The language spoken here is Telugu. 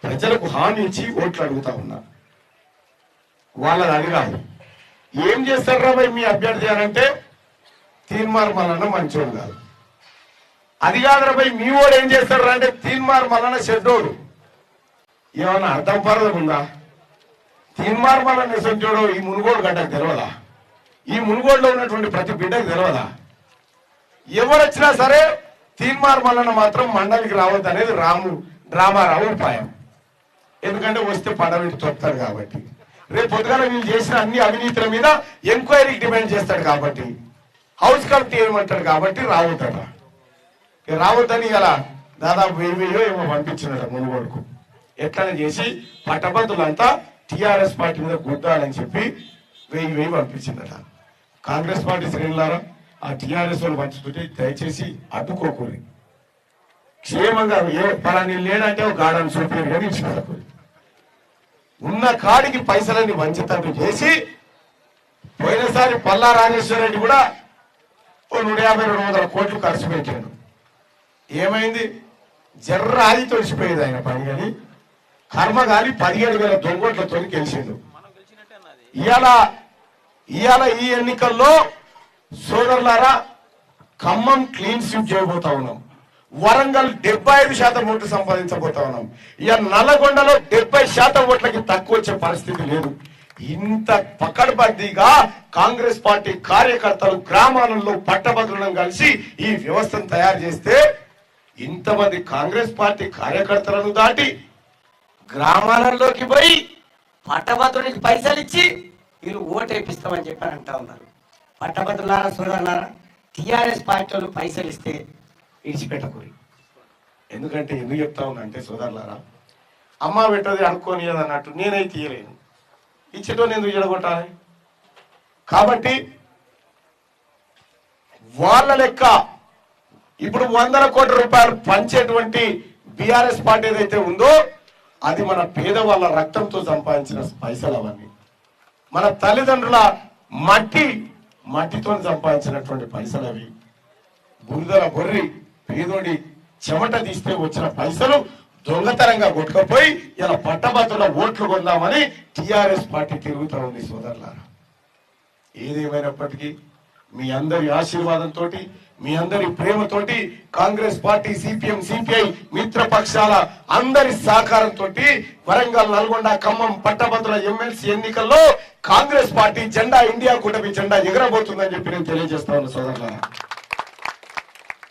ప్రజలకు హామీ ఇచ్చి ఓట్లు అడుగుతా ఉన్నా. వాళ్ళది అది కాదు. ఏం చేస్తారు రా భయ్ మీ అభ్యర్థి అనంటే తీన్మార్ మల్లన్న మంచోడు కాదు. అది కాదురా భయ్ మీ ఓడు ఏం చేస్తారు రా అంటే తీన్మార్ మల్లన్న చెడ్డోడు. ఏమన్నా అర్థం పరదం ఉందా? తీన్మార్ మల్లన్న చెడ్డోడు ఈ మునుగోడు గడ్డకు తెలియదా? ఈ మునుగోడులో ఉన్నటువంటి ప్రతి బిడ్డకు తెలియదా? ఎవరు వచ్చినా సరే తీన్మార్ మల్లన్న మాత్రం మండలికి రావద్దు అనేది డ్రామారావు ఉపాయం. ఎందుకంటే వస్తే పడవిటి తొక్కుతారు కాబట్టి. రేపు పొద్దుగాల వీళ్ళు చేసిన అన్ని అవినీతుల మీద ఎంక్వైరీకి డిమాండ్ చేస్తాడు కాబట్టి, హౌస్ కమిటీ ఏమంటాడు కాబట్టి రావద్దట. రావద్దని ఇలా దాదాపు 1000 ఏమో పంపించినట మునుగోడుకు. ఎట్లనే చేసి పట్టభద్రులంతా టీఆర్ఎస్ పార్టీ మీద గుద్దాలని చెప్పి 1000 పంపించిందట. కాంగ్రెస్ పార్టీ శ్రేణులారా ఆ టీఆర్ఎస్ వాళ్ళు పంచుతుంటే దయచేసి అడ్డుకోకూరి. క్షేమంగా ఏ పలాని లేదంటే ఒక గాఢాన్ని చూపేరు కానీ ఇచ్చినకు ఉన్న కాడికి పైసలన్నీ వంచితట్టు చేసి పోయినసారి పల్లా రాజేశ్వర రెడ్డి కూడా 150-200 కోట్లు ఖర్చు పెట్టాడు. ఏమైంది? జర్రాది తొలిసిపోయేది ఆయన పని. కానీ కర్మగాలి 17,000 దొంగోట్లతో గెలిచిండు. ఇవాళ ఈ ఎన్నికల్లో సోదరులారా ఖమ్మం క్లీన్ స్వీప్ చేయబోతా ఉన్నాం. వరంగల్ 75% ఓట్లు సంపాదించబోతా ఉన్నాం. ఇక నల్లగొండలో 70% ఓట్లకి తక్కువ వచ్చే పరిస్థితి లేదు. ఇంత పకడ్బందీగా కాంగ్రెస్ పార్టీ కార్యకర్తలు గ్రామాలలో పట్టభద్రులను కలిసి ఈ వ్యవస్థను తయారు చేస్తే ఇంతమంది కాంగ్రెస్ పార్టీ కార్యకర్తలను దాటి గ్రామాలలోకి పోయి పట్టభద్రునికి పైసలు ఇచ్చి వీళ్ళు ఓటు వేపిస్తామని చెప్పి అంటా ఉన్నారు. పట్టభద్రులారా సోదరులారా, టీఆర్ఎస్ పార్టీలు పైసలు ఇస్తే విడిచిపెట్టకూరి. ఎందుకంటే ఎందుకు చెప్తా ఉన్నా అంటే సోదరులారా, అమ్మ పెట్టది అనుకోని అన్నట్టు నేనైతే తీయలేను. ఇచ్చేటోని ఎందుకు చెడగొట్టాలి? కాబట్టి వాళ్ళ లెక్క ఇప్పుడు 100 కోట్ల రూపాయలు పంచేటువంటి బీఆర్ఎస్ పార్టీ ఏదైతే ఉందో అది మన పేదవాళ్ళ రక్తంతో సంపాదించిన పైసలు. అవన్నీ మన తల్లిదండ్రుల మట్టితో సంపాదించినటువంటి పైసలు. అవి బురదల బొర్రి పేదోడి చెమట తీస్తే వచ్చిన పైసలు దొంగతనంగా కొట్టుకపోయి ఇలా పట్టభద్రుల ఓట్లు కొందామని టిఆర్ఎస్ పార్టీ తిరుగుతూ ఉంది. సోదరులారా, ఏదేమైనప్పటికీ మీ అందరి ఆశీర్వాదంతో, మీ అందరి ప్రేమతోటి కాంగ్రెస్ పార్టీ, సిపిఎం, సిపిఐ మిత్రపక్షాల అందరి సహకారంతో వరంగల్, నల్గొండ, ఖమ్మం పట్టభద్రుల ఎమ్మెల్సీ ఎన్నికల్లో కాంగ్రెస్ పార్టీ జెండా, ఇండియా కూటమి జెండా ఎగరబోతుందని చెప్పి నేను తెలియజేస్తా ఉన్నా సోదరులారా.